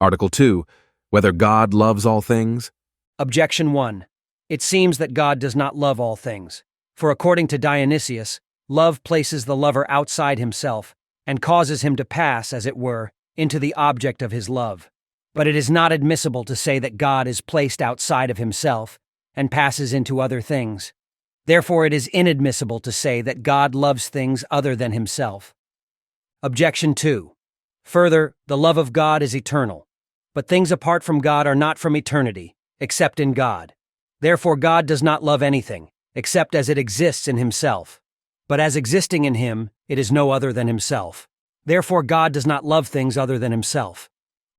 Article 2. Whether God loves all things? Objection 1. It seems that God does not love all things. For according to Dionysius, love places the lover outside himself and causes him to pass, as it were, into the object of his love. But it is not admissible to say that God is placed outside of himself and passes into other things. Therefore, it is inadmissible to say that God loves things other than himself. Objection 2. Further, the love of God is eternal, but things apart from God are not from eternity, except in God. Therefore, God does not love anything, except as it exists in himself. But as existing in him, it is no other than himself. Therefore, God does not love things other than himself.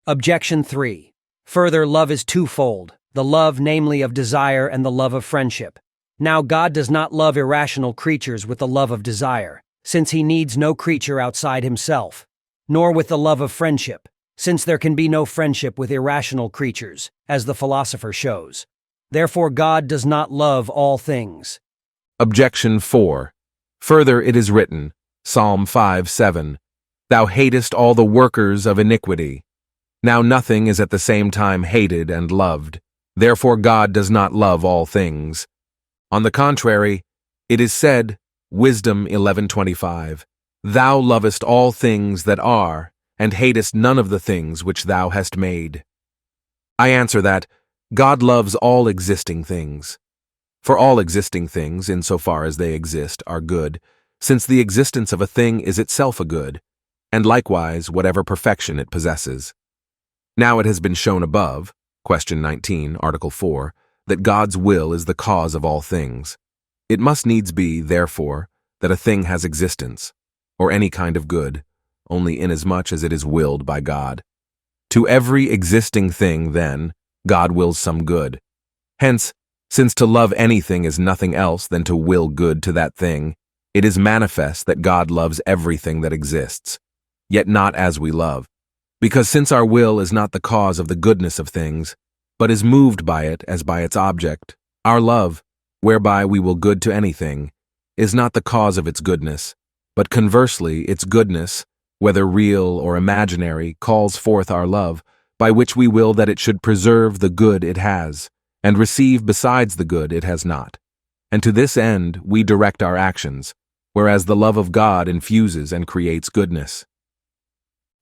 Objection 3. Further, love is twofold, the love namely of desire and the love of friendship. Now, God does not love irrational creatures with the love of desire, since he needs no creature outside himself, nor with the love of friendship, since there can be no friendship with irrational creatures, as the philosopher shows. Therefore, God does not love all things. Objection 4. Further, it is written, Psalm 5:7, Thou hatest all the workers of iniquity. Now nothing is at the same time hated and loved. Therefore, God does not love all things. On the contrary, it is said, Wisdom 11:25, Thou lovest all things that are, and hatest none of the things which thou hast made. I answer that, God loves all existing things. For all existing things, insofar as they exist, are good, since the existence of a thing is itself a good, and likewise whatever perfection it possesses. Now it has been shown above, question 19, article 4, that God's will is the cause of all things. It must needs be, therefore, that a thing has existence, or any kind of good, only inasmuch as it is willed by God. To every existing thing, then, God wills some good. Hence, since to love anything is nothing else than to will good to that thing, it is manifest that God loves everything that exists, yet not as we love. Because since our will is not the cause of the goodness of things, but is moved by it as by its object, our love, whereby we will good to anything, is not the cause of its goodness, but conversely its goodness, whether real or imaginary, calls forth our love, by which we will that it should preserve the good it has, and receive besides the good it has not. And to this end we direct our actions, whereas the love of God infuses and creates goodness.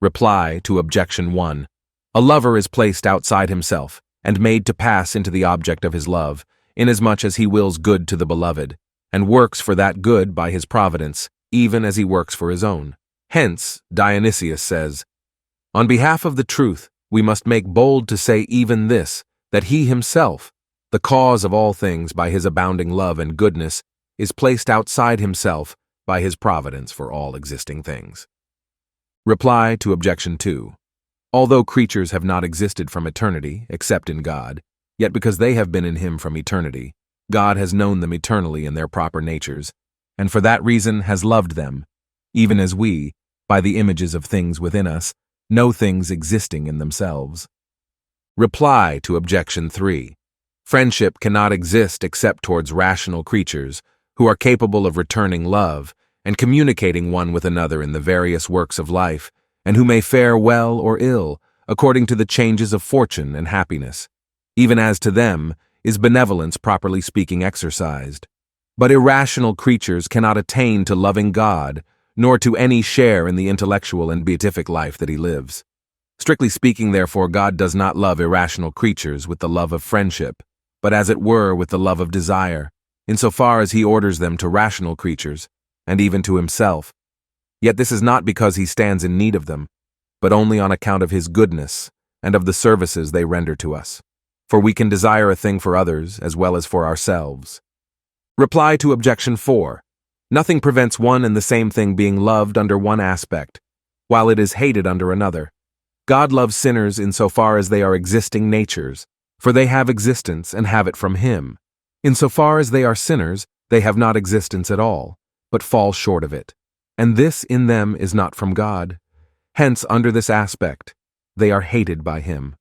Reply to Objection 1. A lover is placed outside himself, and made to pass into the object of his love, inasmuch as he wills good to the beloved, and works for that good by his providence, even as he works for his own. Hence, Dionysius says, On behalf of the truth, we must make bold to say even this, that he himself, the cause of all things by his abounding love and goodness, is placed outside himself by his providence for all existing things. Reply to Objection 2. Although creatures have not existed from eternity, except in God, yet because they have been in him from eternity, God has known them eternally in their proper natures, and for that reason has loved them, even as we, by the images of things within us, know things existing in themselves. Reply to Objection 3. Friendship cannot exist except towards rational creatures, who are capable of returning love, and communicating one with another in the various works of life, and who may fare well or ill, according to the changes of fortune and happiness. Even as to them is benevolence properly speaking exercised. But irrational creatures cannot attain to loving God, nor to any share in the intellectual and beatific life that he lives. Strictly speaking, therefore, God does not love irrational creatures with the love of friendship, but as it were with the love of desire, insofar as he orders them to rational creatures, and even to himself. Yet this is not because he stands in need of them, but only on account of his goodness and of the services they render to us. For we can desire a thing for others as well as for ourselves. Reply to Objection 4. Nothing prevents one and the same thing being loved under one aspect, while it is hated under another. God loves sinners insofar as they are existing natures, for they have existence and have it from him. Insofar as they are sinners, they have not existence at all, but fall short of it. And this in them is not from God. Hence, under this aspect, they are hated by him.